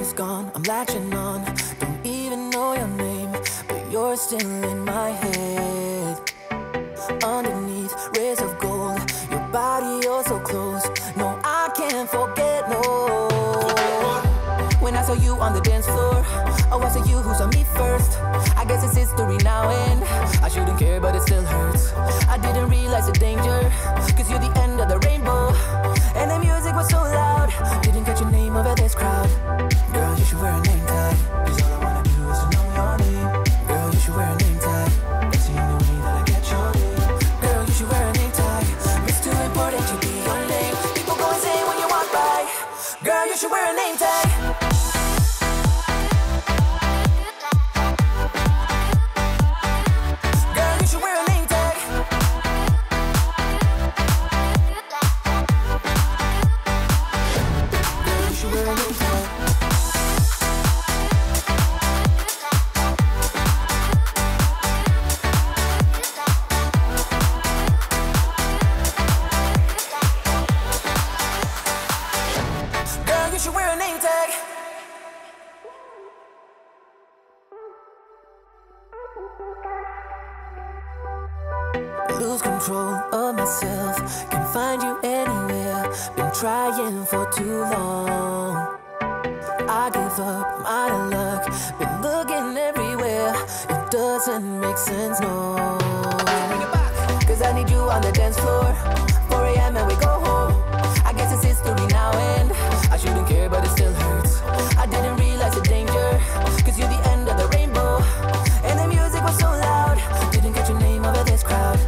is gone, I'm latching on. Don't even know your name, but you're still in my head. Underneath rays of gold, your body oh so close. No, I can't forget, no. When I saw you on the dance floor, oh, was it you who saw me first? I guess it's history now and I shouldn't care, but it still hurts. I didn't realize the danger, cause you're the end of the rainbow. And the music was so loud, didn't get your name over this crowd. Girl, you should wear a name tag, cause all I wanna do is to know your name. Girl, you should wear a name tag, that's the only way that I get your name. Girl, you should wear a name tag, it's too important to be your name. People go insane when you walk by. Girl, you should wear a name tag. Lose control of myself, can't find you anywhere. Been trying for too long. I give up, I'm out of luck. Been looking everywhere, it doesn't make sense, no. Cause I need you on the dance floor. 4 AM and we go home. I guess it's history now and I shouldn't care, but it still hurts. I didn't realize the danger, cause you're the end of the rainbow. And the music was so loud, didn't get your name over this crowd.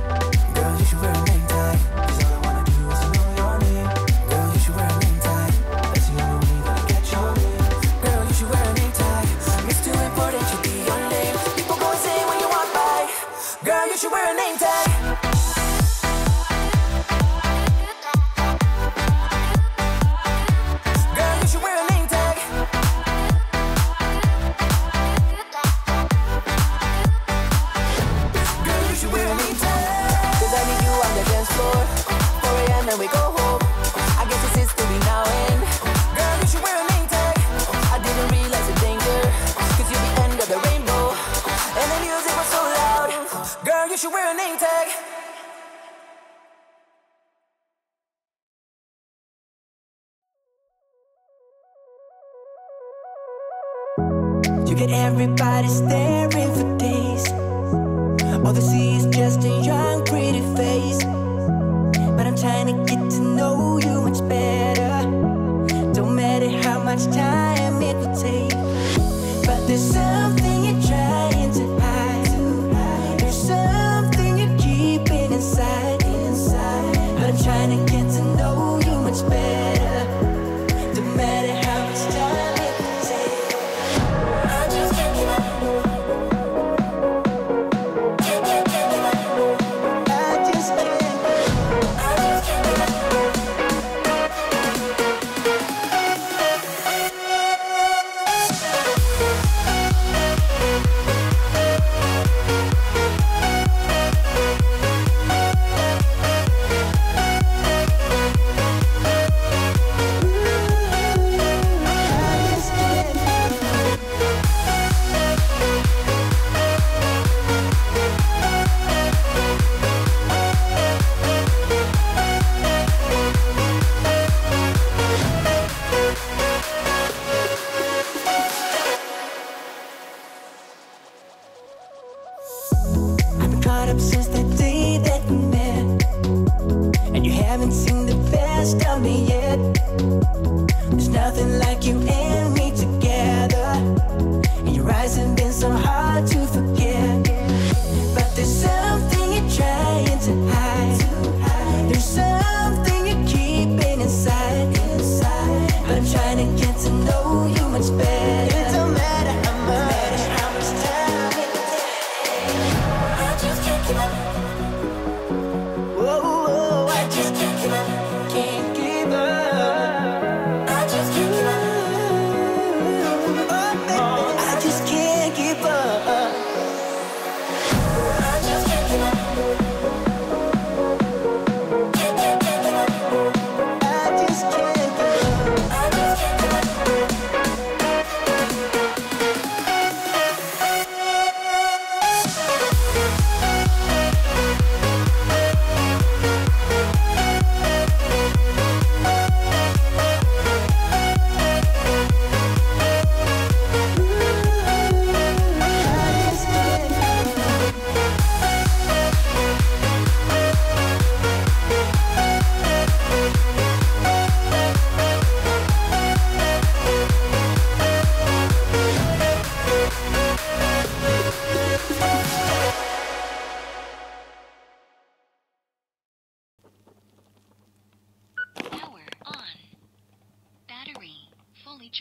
Girl, you should wear a name tag, cause all I wanna do is to know your name. Girl, you should wear a name tag, that's the only way that I get your name. Girl, you should wear a name tag, it's too important to be your name. People go insane when you walk by. Girl, you should wear a name tag. And we go home. I guess it's history now and girl, you should wear a name tag. I didn't realize the danger, cause you're the end of the rainbow. And the music was so loud. Girl, you should wear a name tag. You get everybody staring for days. All they see is just a young pretty face. But I'm trying to get to know you much better. Don't matter how much time it will take. But there's something you're trying to hide. There's something you're keeping inside. But I'm trying to get to know you much better. Don't matter how much time it will take. I just can't give up. I just can't.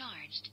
charged.